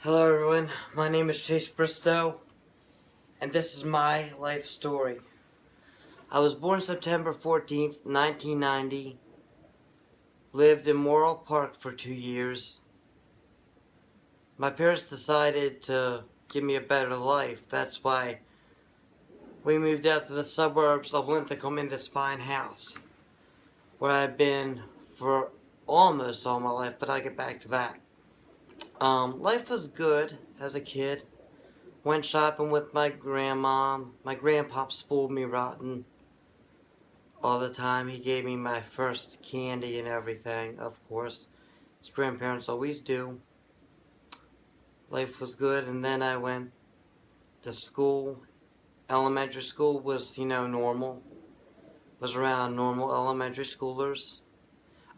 Hello everyone, my name is Chase Bristow, and this is my life story. I was born September 14th, 1990, lived in Morrill Park for 2 years. My parents decided to give me a better life. That's why we moved out to the suburbs of Linthicum in this fine house, where I've been for almost all my life, but I'll get back to that. Life was good as a kid. Went shopping with my grandma. My grandpop spoiled me rotten all the time. He gave me my first candy and everything, of course. His grandparents always do. Life was good, and then I went to school. Elementary school was, normal. Was around normal elementary schoolers.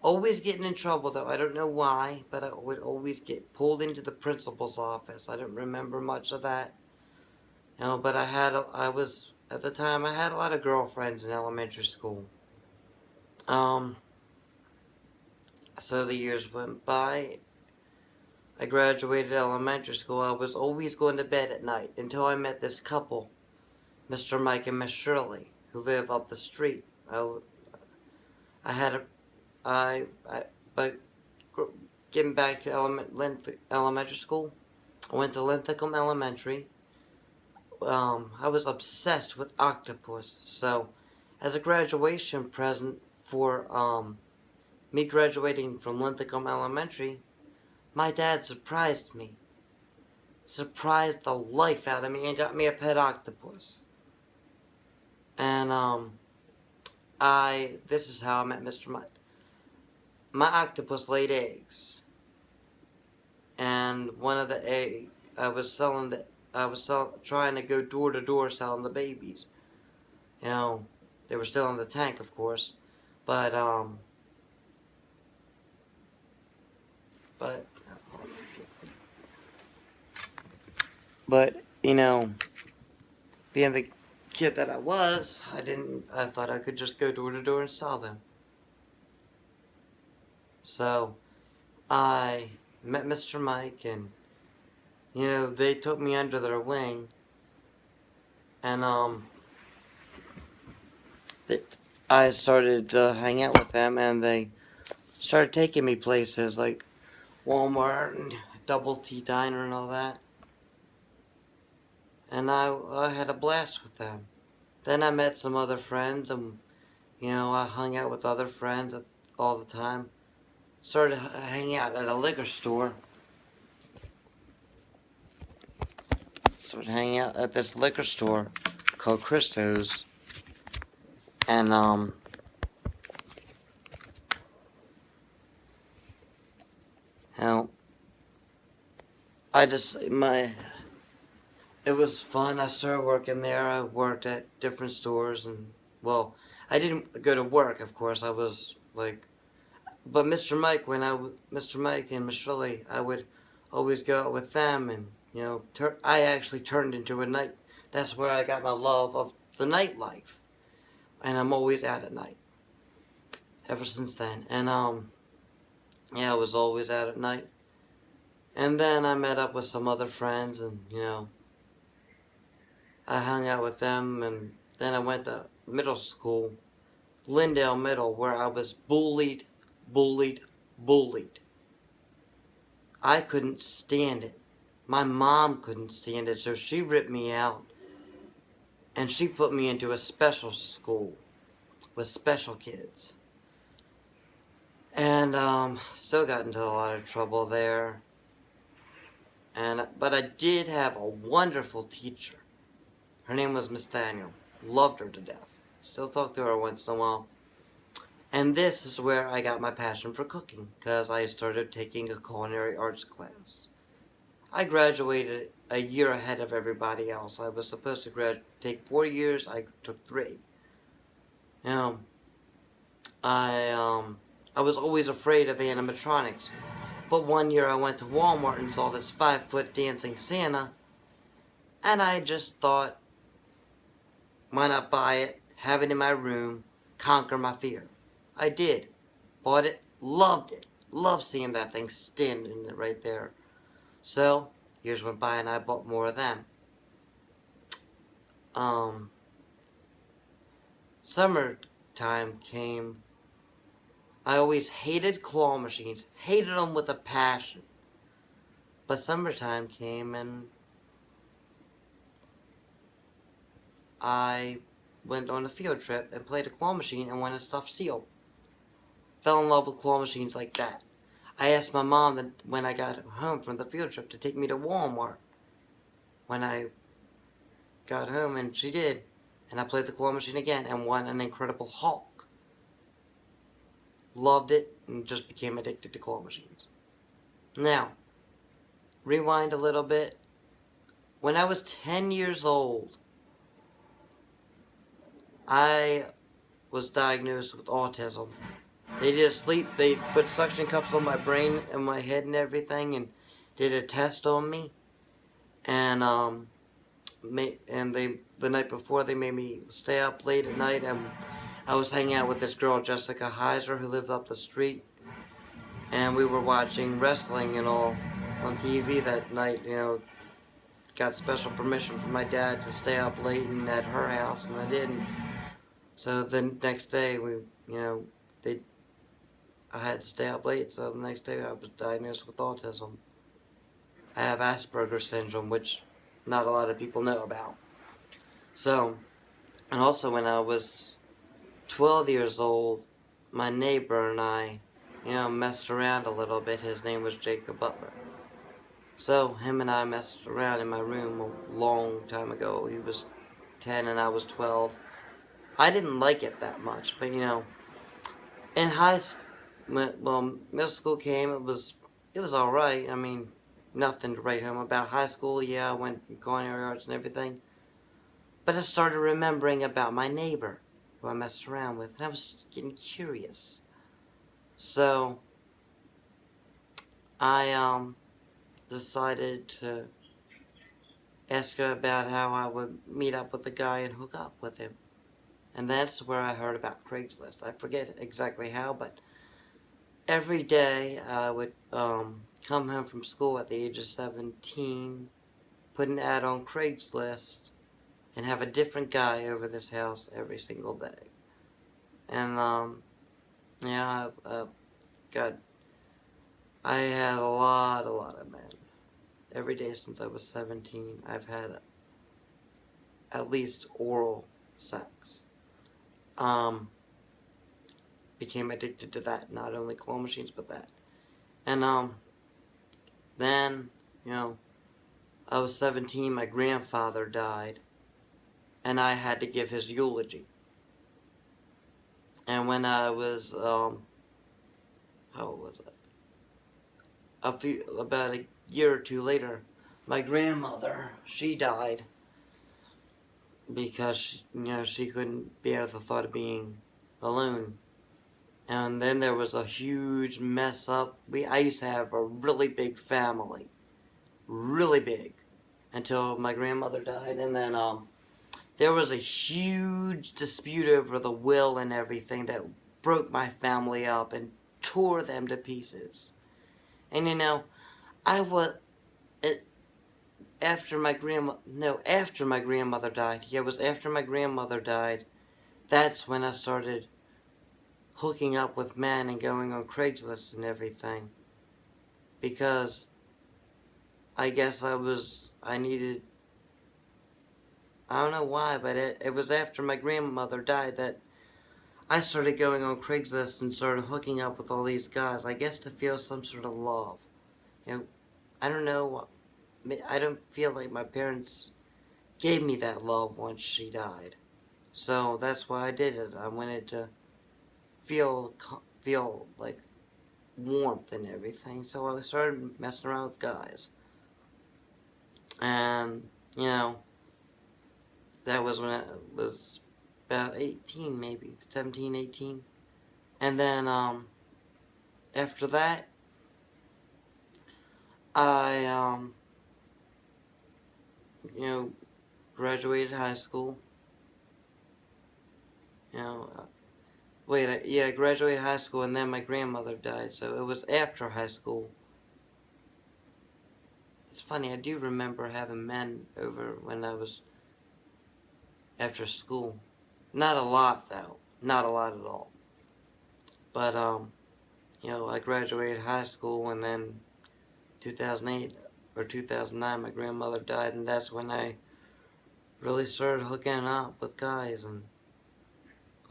Always getting in trouble, though. I don't know why, but I would always get pulled into the principal's office. I don't remember much of that. But at the time, I had a lot of girlfriends in elementary school. Um, so the years went by. I graduated elementary school. I was always going to bed at night until I met this couple, Mr. Mike and Miss Shirley, who live up the street. I had a, but getting back to elementary school, I went to Linthicum Elementary. I was obsessed with octopus. So, as a graduation present for me graduating from Linthicum Elementary, my dad surprised me. Surprised the life out of me and got me a pet octopus. And this is how I met Mr. Mike. My octopus laid eggs, and one of the egg trying to go door to door selling the babies. They were still in the tank, of course, but but but being the kid that I was, I thought I could just go door to door and sell them. So I met Mr. Mike, and they took me under their wing, and I started to hang out with them, and they started taking me places like Walmart and Double T Diner and all that. And I had a blast with them. Then I met some other friends, and I hung out with other friends all the time. Started hanging out at a liquor store. Started hanging out at this liquor store called Christo's, and you I just it was fun. I started working there. I worked at different stores, and well, I didn't go to work, of course. I was like, but Mr. Mike and Miss Shirley, I would always go out with them, and I actually turned into a night. That's where I got my love of the nightlife, and I'm always out at night ever since then. And yeah, I was always out at night. And then I met up with some other friends, and I hung out with them, and then I went to middle school, Lindale Middle, where I was bullied, bullied, bullied. I couldn't stand it. My mom couldn't stand it, so she ripped me out, and she put me into a special school with special kids. And still got into a lot of trouble there. But I did have a wonderful teacher. Her name was Miss Daniel. Loved her to death. Still talk to her once in a while. And this is where I got my passion for cooking, because I started taking a culinary arts class. I graduated a year ahead of everybody else. I was supposed to take 4 years. I took 3. I was always afraid of animatronics. But one year I went to Walmart and saw this 5-foot dancing Santa, and I just thought, why not buy it, have it in my room, conquer my fear? I did. Bought it, loved it. Loved seeing that thing standing right there. So, years went by and I bought more of them. Summertime came. I always hated claw machines, hated them with a passion. But summertime came and I went on a field trip and played a claw machine and won a stuffed seal. Fell in love with claw machines like that. I asked my mom that when I got home from the field trip to take me to Walmart when I got home, and she did. And I played the claw machine again and won an Incredible Hulk. Loved it and just became addicted to claw machines. Now, rewind a little bit. When I was 10 years old, I was diagnosed with autism. They put suction cups on my brain and my head and everything and did a test on me. And the night before they made me stay up late at night, and I was hanging out with this girl, Jessica Heiser, who lived up the street, and we were watching wrestling and all on TV that night. Got special permission from my dad to stay up late and at her house, and I didn't. So the next day I had to stay up late. So the next day I was diagnosed with autism. I have Asperger's syndrome, which not a lot of people know about. So, and also when I was 12 years old, my neighbor and I, messed around a little bit. His name was Jacob Butler. So, him and I messed around in my room a long time ago. He was 10 and I was 12. I didn't like it that much, but in middle school came, it was alright. I mean, nothing to write home about. High school, yeah, I went to culinary arts and everything. But I started remembering about my neighbor who I messed around with, and I was getting curious. So, I decided to ask her about how I would meet up with the guy and hook up with him. And that's where I heard about Craigslist. I forget exactly how, but every day I would come home from school at the age of 17, put an ad on Craigslist, and have a different guy over this house every single day. And I had a lot of men. Every day since I was 17, I've had at least oral sex. Became addicted to that, not only claw machines, but that. And, then, I was 17, my grandfather died, and I had to give his eulogy. And when I was, how old was it? About a year or two later, my grandmother, she died because, she couldn't bear the thought of being alone. And then there was a huge mess up. I used to have a really big family. Really big. Until my grandmother died. And then there was a huge dispute over the will and everything that broke my family up and tore them to pieces. And after my grandmother died. Yeah, it was after my grandmother died. That's when I started hooking up with men and going on Craigslist and everything. Because I guess I don't know why, but it was after my grandmother died that I started going on Craigslist and started hooking up with all these guys. I guess to feel some sort of love. I don't know. I don't feel like my parents gave me that love once she died. So that's why I did it. I wanted to feel like warmth and everything. So I started messing around with guys. And, that was when I was about 18, maybe 17, 18. And then, after that, I, graduated high school. I graduated high school and then my grandmother died, so it was after high school. it's funny, I do remember having men over when I was after school. Not a lot, though. Not a lot at all. But, I graduated high school, and then 2008 or 2009, my grandmother died, and that's when I really started hooking up with guys, and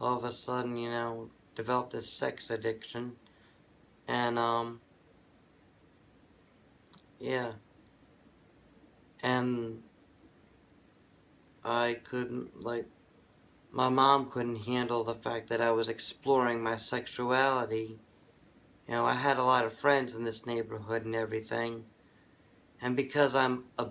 all of a sudden, developed this sex addiction. And, yeah. And I couldn't, my mom couldn't handle the fact that I was exploring my sexuality. I had a lot of friends in this neighborhood and everything. And because I'm a